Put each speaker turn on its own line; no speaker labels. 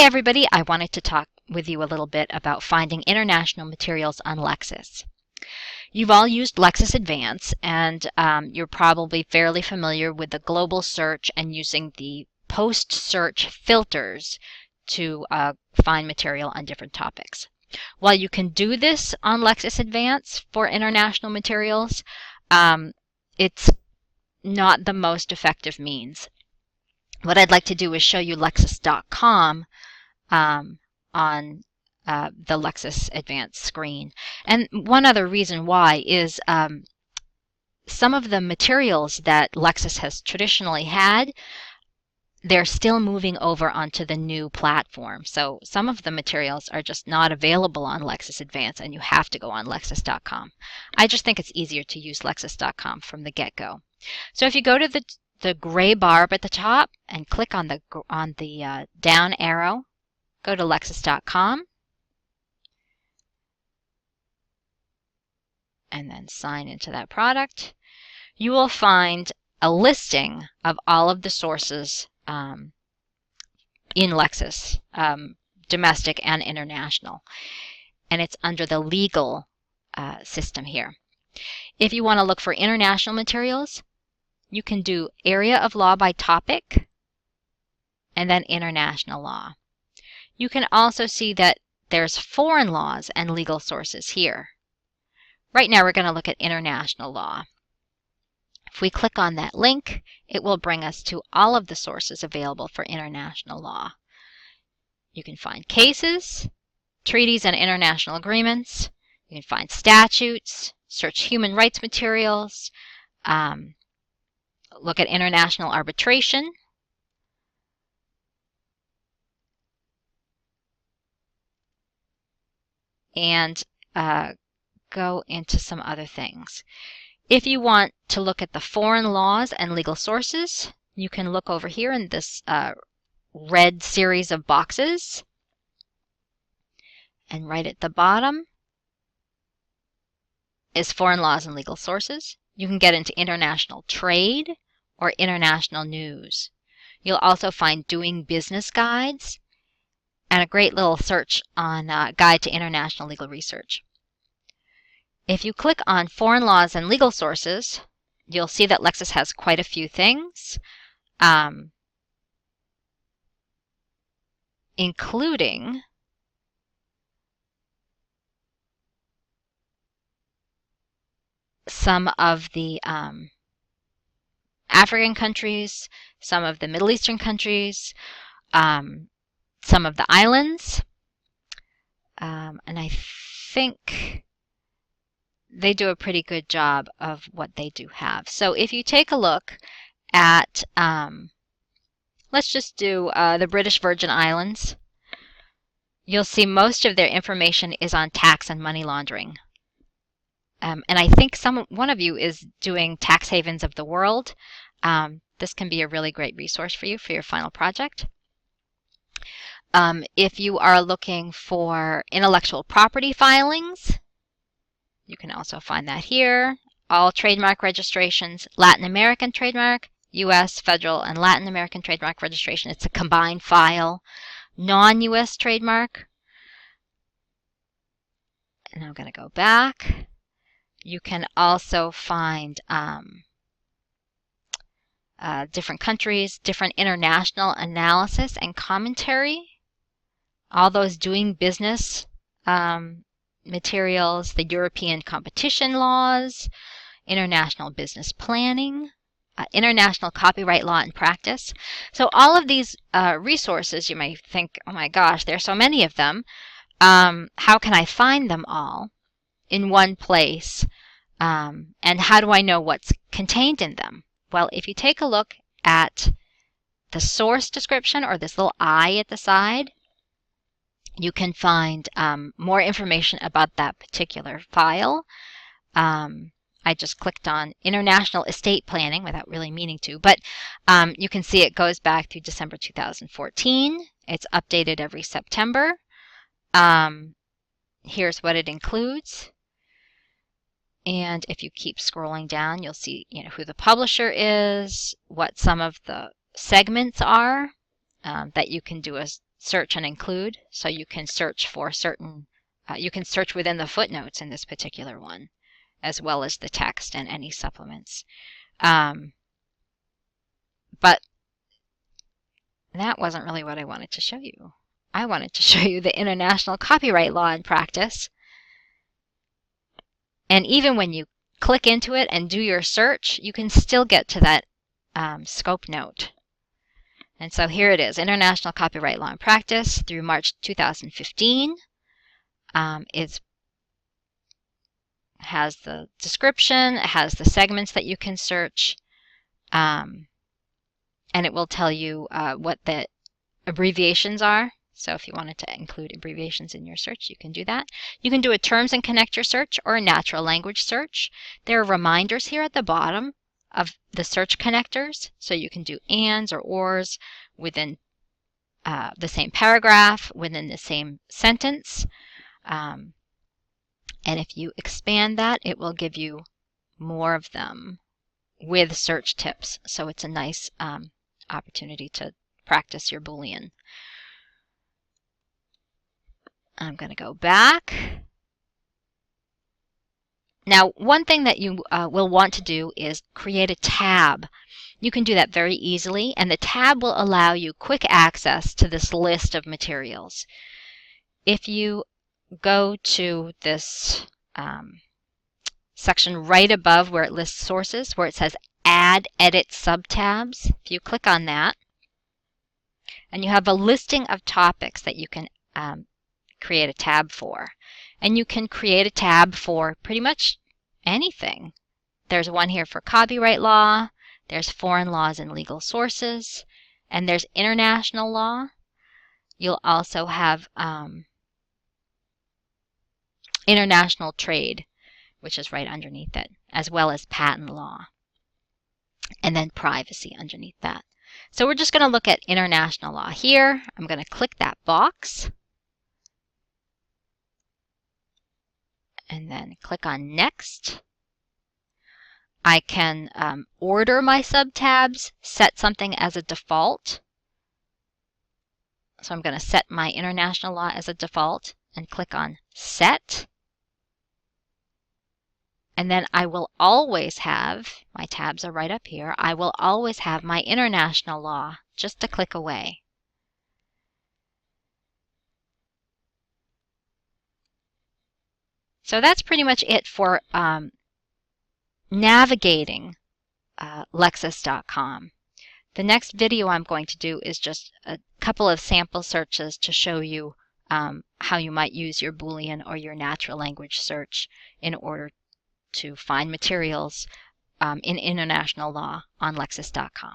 everybody, I wanted to talk with you a little bit about finding international materials on Lexis. You've all used LexisAdvance, and you're probably fairly familiar with the global search and using the post-search filters to find material on different topics. While you can do this on LexisAdvance for international materials, it's not the most effective means. What I'd like to do is show you Lexis.com on the LexisAdvance screen. And one other reason why is some of the materials that Lexis has traditionally had, they're still moving over onto the new platform. So some of the materials are just not available on LexisAdvance, and you have to go on Lexis.com. I just think it's easier to use Lexis.com from the get-go. So if you go to the gray bar up at the top and click on the down arrow, go to Lexis.com, and then sign into that product, you will find a listing of all of the sources in Lexis, domestic and international. And it's under the legal system here. If you want to look for international materials, you can do area of law by topic and then international law. You can also see that there's foreign laws and legal sources here. Right now we're going to look at international law. If we click on that link, it will bring us to all of the sources available for international law. You can find cases, treaties and international agreements. You can find statutes, search human rights materials, look at international arbitration, and go into some other things. If you want to look at the foreign laws and legal sources, you can look over here in this red series of boxes. And right at the bottom is foreign laws and legal sources. You can get into international trade or international news. You'll also find doing business guides and a great little search on Guide to International Legal Research. If you click on foreign laws and legal sources, you'll see that Lexis has quite a few things, including some of the African countries, some of the Middle Eastern countries, some of the islands, and I think they do a pretty good job of what they do have. So if you take a look at, let's just do the British Virgin Islands, you'll see most of their information is on tax and money laundering. And I think one of you is doing tax havens of the world. This can be a really great resource for you for your final project. If you are looking for intellectual property filings, you can also find that here. All trademark registrations, Latin American trademark, U.S. federal and Latin American trademark registration. It's a combined file. Non-U.S. trademark. And I'm going to go back. You can also find different countries, different international analysis and commentary. All those doing business materials, the European competition laws, international business planning, international copyright law and practice. So all of these resources, you may think, oh my gosh, there are so many of them. How can I find them all in one place? And how do I know what's contained in them? Well, if you take a look at the source description, or this little I at the side, you can find more information about that particular file. I just clicked on International Estate Planning without really meaning to, but you can see it goes back through December 2014. It's updated every September. Here's what it includes. And if you keep scrolling down, you'll see who the publisher is, what some of the segments are. that you can do a search and include. So you can search for certain, you can search within the footnotes in this particular one, as well as the text and any supplements. But that wasn't really what I wanted to show you. I wanted to show you the international copyright law in practice. And even when you click into it and do your search, you can still get to that scope note. And so here it is, International Copyright Law in Practice through March 2015. It has the description, it has the segments that you can search, and it will tell you what the abbreviations are. So if you wanted to include abbreviations in your search, you can do that. You can do a terms and connector search or a natural language search. There are reminders here at the bottom of the search connectors, so you can do ands or ors within the same paragraph, within the same sentence. And if you expand that, it will give you more of them with search tips. So it's a nice opportunity to practice your Boolean. I'm going to go back. Now, one thing that you will want to do is create a tab. You can do that very easily, and the tab will allow you quick access to this list of materials. If you go to this section right above where it lists sources, where it says Add Edit Subtabs, if you click on that, and you have a listing of topics that you can create a tab for. And you can create a tab for pretty much anything. There's one here for copyright law, there's foreign laws and legal sources, and there's international law. You'll also have international trade, which is right underneath it, as well as patent law, and then privacy underneath that. So we're just going to look at international law here. I'm going to click that box and then click on Next. I can order my subtabs, set something as a default. So I'm going to set my international law as a default and click on Set. And then I will always have, my tabs are right up here, I will always have my international law just a click away. So that's pretty much it for navigating Lexis.com. The next video I'm going to do is just a couple of sample searches to show you how you might use your Boolean or your natural language search in order to find materials in international law on Lexis.com.